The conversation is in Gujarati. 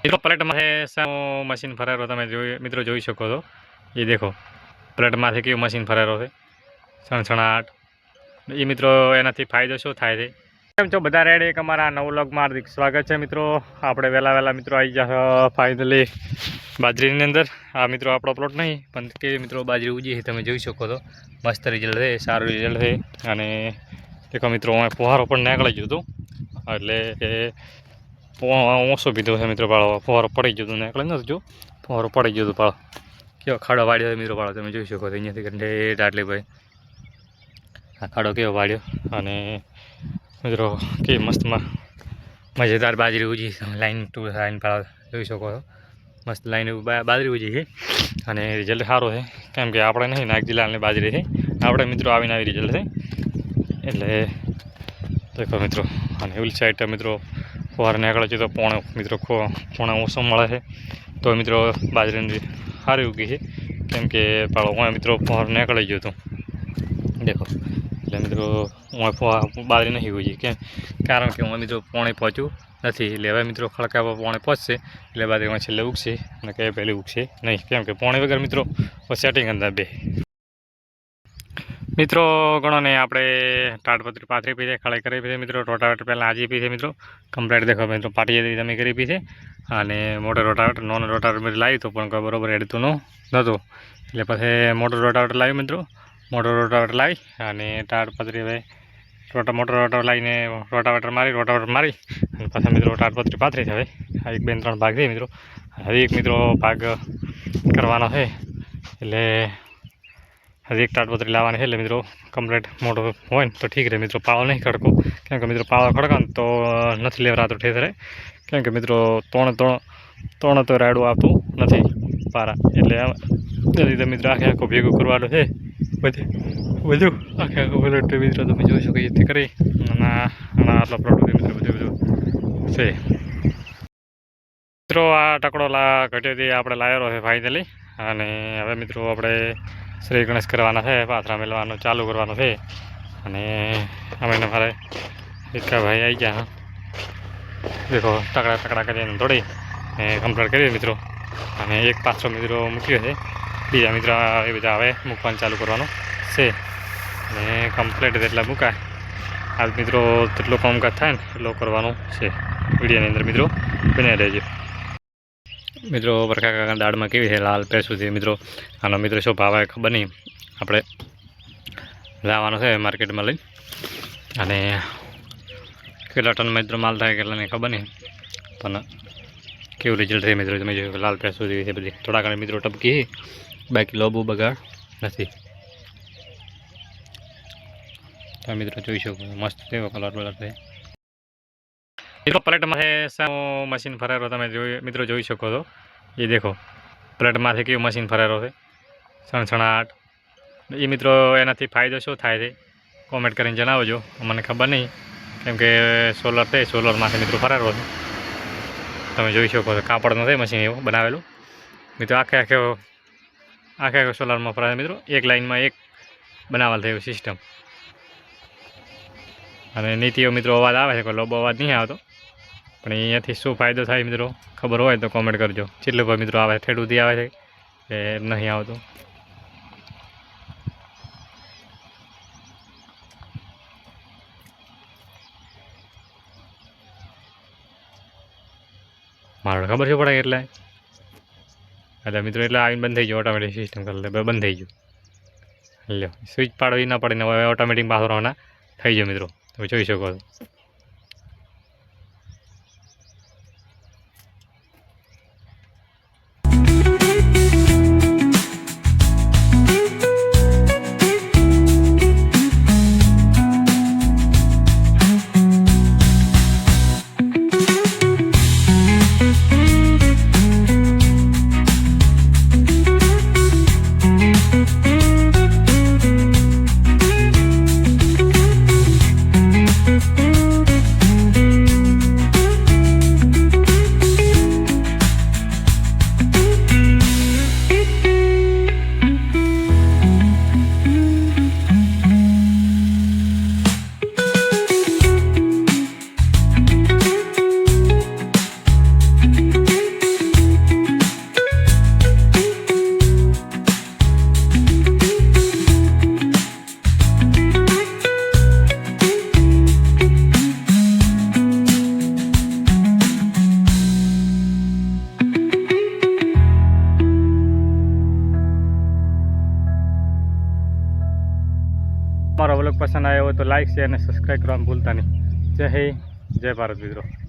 મિત્રો પ્લેટમાંથી સામો મશીન ફરેરો તમે મિત્રો જોઈ શકો છો। એ દેખો પ્લેટમાંથી કેવું મશીન ફરેરો છે, સણસણાટ। એ મિત્રો એનાથી ફાયદો શું થાય છે? કેમ છો બધા રેડી? એક અમારા નવ વ્લોગમાં હાર્દિક સ્વાગત છે મિત્રો। આપણે વહેલા મિત્રો આવી ગયા ફાઇનલી બાજરીની અંદર। આ મિત્રો આપણો પ્લોટ નહીં પણ કે મિત્રો બાજરી ઉજી છે, તમે જોઈ શકો છો। મસ્ત રિઝલ્ટ છે, સારું રિઝલ્ટ છે। અને દેખો મિત્રો ફુહારો પણ નીકળી ગયો હતો, એટલે કે ઓછો પીધો છે મિત્રો પાળો। ફુવારો પડી ગયો હતો, નીકળે નથી જો ફુવારો પડી ગયો હતો પાળો। કેવો ખાડો વાળ્યો છે મિત્રો પાળો, તમે જોઈ શકો છો। અહીંયાથી કંઠે આટલી ભાઈ આ ખાડો કેવો વાળ્યો, અને મિત્રો કે મસ્તમાં મજેદાર બાજરી ઉજી લાઈન ટુ લાઈન પાળો જોઈ શકો છો। મસ્ત લાઈન બાજરી ઉજી છે અને રિઝલ્ટ સારું છે, કેમ કે આપણે નહીં નાગજીલાલની બાજરી છે, આપણે મિત્રો આવીને આવી રિઝલ્ટ છે। એટલે દેખો મિત્રો, અને એવી સાઈડ મિત્રો ફુવારો નીકળે છે તો પોણે મિત્રો પોણા ઓછો મળે છે, તો મિત્રો બાજરીની સારી ઉગી છે, કેમ કે પાળો મિત્રો ફુવારો નીકળી ગયો હતો દેખો। એટલે મિત્રો બાજરી નહીં ઉગી, કેમ કારણ કે હું મિત્રો પોણે પહોંચ્યું નથી। એટલે હવે મિત્રો ખડકાવા પોણે પહોંચશે એટલે બાજરીમાં છેલ્લે ઉગશે, અને કંઈ પહેલી ઉગશે નહીં, કેમ કે પોણે વગર મિત્રો સેટિંગ અંદર બે મિત્રો ગણો ને આપણે તાડપત્રી પાથરી પી છે, ખડાઈ કરી પી છે મિત્રો। રોટાવેટર પહેલાં આજી પી છે મિત્રો કમ્પ્લીટ દેખો મિત્રો, પાટી તમે કરી પી છે। અને મોટો રોટાવેટર નોન રોટાવેટર લાવ્યું તો પણ બરોબર હેડતું નહોતું, એટલે પછી મોટો રોટાવેટર લાવ્યું મિત્રો। મોટો રોટાવેટર લાવી અને તાડપત્રી હવે મોટો રોટાવેટર લાવીને રોટાવેટર મારી અને પાછા મિત્રો તાડપત્રી પાથરી છે। હવે એક બે ત્રણ ભાગ છે મિત્રો, હવે એક મિત્રો ભાગ કરવાનો છે, એટલે હજી એક તાડપત્રી લાવવાની છે। એટલે મિત્રો કમ્પ્લીટ મોટો હોય ને તો ઠીક રહે મિત્રો, પાળો નહીં ખડકો, કેમ કે મિત્રો પાળો ખડકો ને તો નથી લેવરાતો ઠેસરે, કેમ કે મિત્રો ત્રણ તો રાડું આપતું નથી પારા, એટલે એ રીતે મિત્રો આખો ભેગું કરવાનું છે બધું આખો પ્લોટ મિત્રો તમે જોઈ શકો એ કરી અને આટલો પ્લોટ મિત્રો બધું છે મિત્રો। આ ટકડો ઘટ્યોથી આપણે લાવેલો છે ફાઇનલી, અને હવે મિત્રો આપણે શ્રી ગણેશ કરવાના છે, પાથરા મેળવાનું ચાલુ કરવાનું છે। અને અમે મારે એક ભાઈ આવી ગયા, દેખો તકડા કરીને થોડી કમ્પ્લીટ કરીએ મિત્રો, અને એક પાછો મિત્રો મૂક્યો છે, બીજા મિત્રો એ બધા હવે મૂકવાનું ચાલુ કરવાનું છે, અને કમ્પ્લીટ જેટલા મૂકાય આ મિત્રો તેટલો કામકાજ થાય ને એટલો કરવાનું છે। વિડીયોની અંદર મિત્રો બને રહેજો મિત્રો। બરકા દાળમાં કેવી છે લાલ પેસું છે મિત્રો, આનો મિત્રો શું ભાવ આવે ખબર નહીં, આપણે લાવવાનો છે માર્કેટમાં લઈ, અને કેટલા ટન મિત્રો માલ થાય કેટલાને ખબર નહીં, પણ કેવું રિઝલ્ટ છે મિત્રો તમે જોયું લાલ પેસું છે બધી, થોડા ઘણા મિત્રો ટપકી બાકી લોબુ બગાડ નથી, તમે મિત્રો જોઈ શકો મસ્ત કેવો કલર છે મિત્રો। પ્લેટમાંથી સામો મશીન ફરેરો તમે મિત્રો જોઈ શકો છો। એ દેખો પ્લેટમાંથી કેવું મશીન ફરેરો છે, સણસણાટ। એ મિત્રો એનાથી ફાયદો શું થાય છે કોમેન્ટ કરીને જણાવજો, મને ખબર નહીં, કેમ કે સોલર છે, સોલરમાંથી મિત્રો ફરેરો છે, તમે જોઈ શકો છો। કાપડનું છે મશીન એવું બનાવેલું મિત્રો, આખે સોલરમાં ફરાય મિત્રો, એક લાઇનમાં એક બનાવેલ થયું સિસ્ટમ। અને નીતિઓ મિત્રો અવાજ આવે છે, કોઈ લોબો અવાજ નહીં આવતો, પણ અહીંયાથી શું ફાયદો થાય મિત્રો ખબર હોય તો કોમેન્ટ કરજો। કેટલો ભાઈ મિત્રો આવે ઠેડુંથી આવે છે કે નહીં આવતું, મારે ખબર છે પડે એટલે મિત્રો એટલે આવીને બંધ થઈ ગયો, ઓટોમેટિક સિસ્ટમ કરી લે બંધ થઈ ગયું। લ્યો સ્વિચ પાડવી ના પડે ને હવે ઓટોમેટિક પાછો રવાના થઈ ગયો મિત્રો, તમે જોઈ શકો છો। પસંદ આવ્યો હોય તો લાઇક શેર અને સબસ્ક્રાઈબ કરવાનું ભૂલતા નહીં. જય હિન્દ, જય ભારત મિત્રો.